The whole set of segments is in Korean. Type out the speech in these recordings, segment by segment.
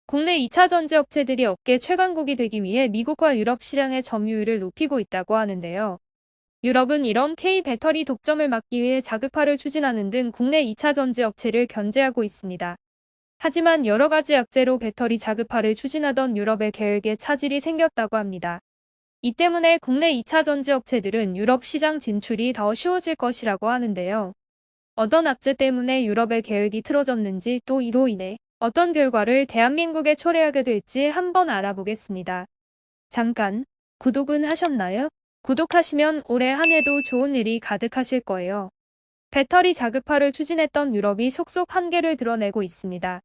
국내 2차 전지 업체들이 업계 최강국이 되기 위해 미국과 유럽 시장의 점유율을 높이고 있다고 하는데요. 유럽은 이런 K-배터리 독점을 막기 위해 자급화를 추진하는 등 국내 2차 전지 업체를 견제하고 있습니다. 하지만 여러 가지 악재로 배터리 자급화를 추진하던 유럽의 계획에 차질이 생겼다고 합니다. 이 때문에 국내 2차 전지 업체들은 유럽 시장 진출이 더 쉬워질 것이라고 하는데요. 어떤 악재 때문에 유럽의 계획이 틀어졌는지 또 이로 인해 어떤 결과를 대한민국에 초래하게 될지 한번 알아보겠습니다. 잠깐, 구독은 하셨나요? 구독하시면 올해 한 해도 좋은 일이 가득하실 거예요. 배터리 자급화를 추진했던 유럽이 속속 한계를 드러내고 있습니다.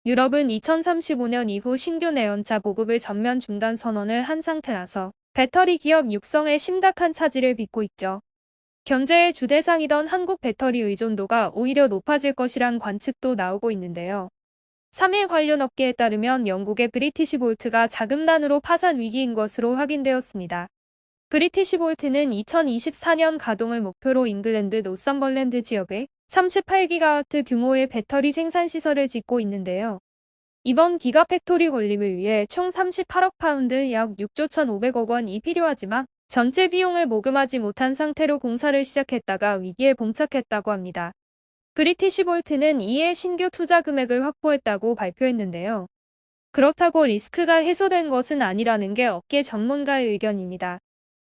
유럽은 2035년 이후 신규 내연차 보급을 전면 중단 선언을 한 상태라서 배터리 기업 육성에 심각한 차질을 빚고 있죠. 경제의 주대상이던 한국 배터리 의존도가 오히려 높아질 것이란 관측도 나오고 있는데요. 3일 관련 업계에 따르면 영국의 브리티시볼트가 자금난으로 파산 위기인 것으로 확인되었습니다. 브리티시볼트는 2024년 가동을 목표로 잉글랜드 노썸벌랜드 지역에 38기가와트 규모의 배터리 생산 시설을 짓고 있는데요. 이번 기가팩토리 건립을 위해 총 38억 파운드 약 6조 1,500억 원이 필요하지만 전체 비용을 모금하지 못한 상태로 공사를 시작했다가 위기에 봉착했다고 합니다. 브리티시볼트는 이에 신규 투자 금액을 확보했다고 발표했는데요. 그렇다고 리스크가 해소된 것은 아니라는 게 업계 전문가의 의견입니다.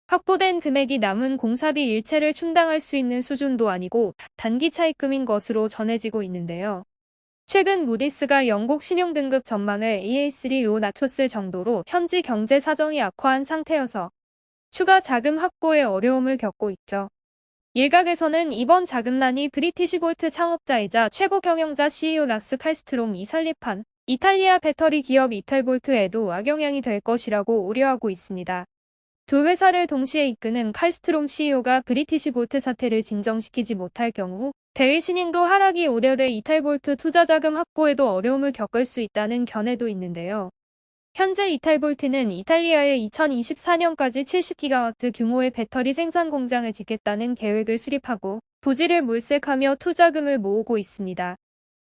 확보된 금액이 남은 공사비 일체를 충당할 수 있는 수준도 아니고 단기 차입금인 것으로 전해지고 있는데요. 최근 무디스가 영국 신용등급 전망을 A3로 낮췄을 정도로 현지 경제 사정이 악화한 상태여서 추가 자금 확보에 어려움을 겪고 있죠. 일각에서는 이번 자금난이 브리티시볼트 창업자이자 최고 경영자 CEO 라스 칼스트롬이 설립한 이탈리아 배터리 기업 이탈볼트에도 악영향이 될 것이라고 우려하고 있습니다. 두 회사를 동시에 이끄는 칼스트롬 CEO가 브리티시볼트 사태를 진정시키지 못할 경우 대위 신인도 하락이 우려돼 이탈볼트 투자자금 확보에도 어려움을 겪을 수 있다는 견해도 있는데요. 현재 이탈볼트는 이탈리아에 2024년까지 70기가와트 규모의 배터리 생산 공장을 짓겠다는 계획을 수립하고 부지를 물색하며 투자금을 모으고 있습니다.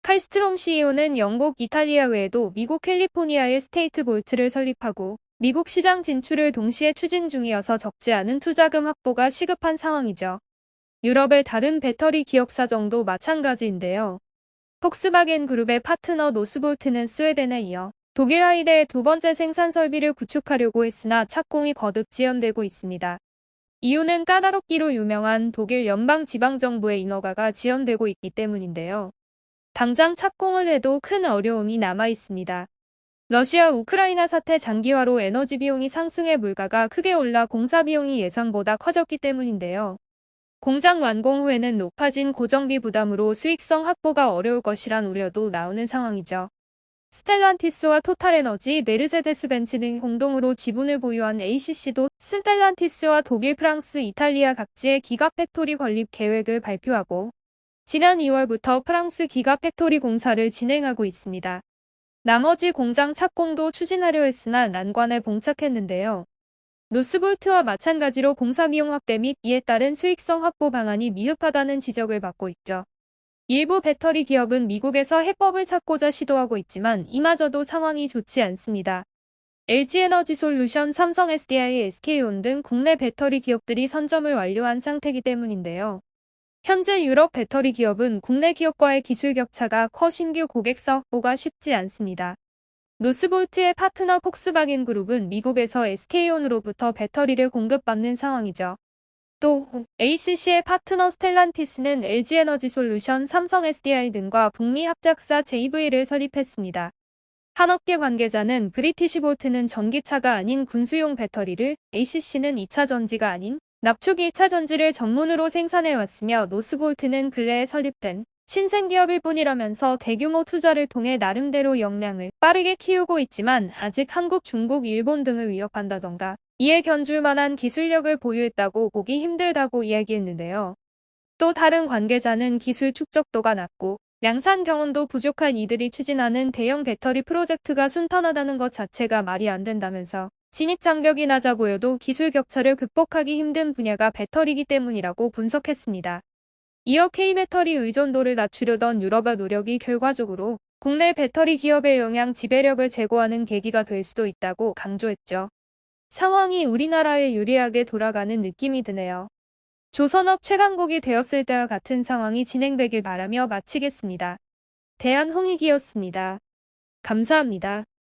칼스트롬 CEO는 영국, 이탈리아 외에도 미국 캘리포니아에 스테이트 볼트를 설립하고 미국 시장 진출을 동시에 추진 중이어서 적지 않은 투자금 확보가 시급한 상황이죠. 유럽의 다른 배터리 기업 사정도 마찬가지인데요. 폭스바겐 그룹의 파트너 노스볼트는 스웨덴에 이어 독일 하이데의 두 번째 생산 설비를 구축하려고 했으나 착공이 거듭 지연되고 있습니다. 이유는 까다롭기로 유명한 독일 연방지방정부의 인허가가 지연되고 있기 때문인데요. 당장 착공을 해도 큰 어려움이 남아 있습니다. 러시아 우크라이나 사태 장기화로 에너지 비용이 상승해 물가가 크게 올라 공사 비용이 예상보다 커졌기 때문인데요. 공장 완공 후에는 높아진 고정비 부담으로 수익성 확보가 어려울 것이란 우려도 나오는 상황이죠. 스텔란티스와 토탈에너지, 메르세데스벤츠 등 공동으로 지분을 보유한 ACC도 스텔란티스와 독일, 프랑스, 이탈리아 각지의 기가팩토리 건립 계획을 발표하고 지난 2월부터 프랑스 기가팩토리 공사를 진행하고 있습니다. 나머지 공장 착공도 추진하려 했으나 난관에 봉착했는데요. 노스볼트와 마찬가지로 공사 비용 확대 및 이에 따른 수익성 확보 방안이 미흡하다는 지적을 받고 있죠. 일부 배터리 기업은 미국에서 해법을 찾고자 시도하고 있지만 이마저도 상황이 좋지 않습니다. LG에너지솔루션, 삼성 SDI, SK온 등 국내 배터리 기업들이 선점을 완료한 상태이기 때문인데요. 현재 유럽 배터리 기업은 국내 기업과의 기술 격차가 커 신규 고객사 확보가 쉽지 않습니다. 노스볼트의 파트너 폭스바겐 그룹은 미국에서 SK온으로부터 배터리를 공급받는 상황이죠. 또 ACC의 파트너 스텔란티스는 LG에너지솔루션, 삼성 SDI 등과 북미 합작사 JV를 설립했습니다. 한 업계 관계자는 브리티시볼트는 전기차가 아닌 군수용 배터리를, ACC는 2차 전지가 아닌 납축 1차 전지를 전문으로 생산해왔으며 노스볼트는 근래에 설립된 신생기업일 뿐이라면서 대규모 투자를 통해 나름대로 역량을 빠르게 키우고 있지만 아직 한국, 중국, 일본 등을 위협한다던가 이에 견줄 만한 기술력을 보유했다고 보기 힘들다고 이야기했는데요. 또 다른 관계자는 기술 축적도가 낮고量산 경험도 부족한 이들이 추진하는 대형 배터리 프로젝트가 순탄하다는 것 자체가 말이 안 된다면서 진입 장벽이 낮아 보여도 기술 격차를 극복하기 힘든 분야가 배터리이기 때문이라고 분석했습니다. 이어 K배터리 의존도를 낮추려던 유럽의 노력이 결과적으로 국내 배터리 기업의 영향 지배력을 제고하는 계기가 될 수도 있다고 강조했죠. 상황이 우리나라에 유리하게 돌아가는 느낌이 드네요. 조선업 최강국이 되었을 때와 같은 상황이 진행되길 바라며 마치겠습니다. 대한홍익이었습니다. 감사합니다.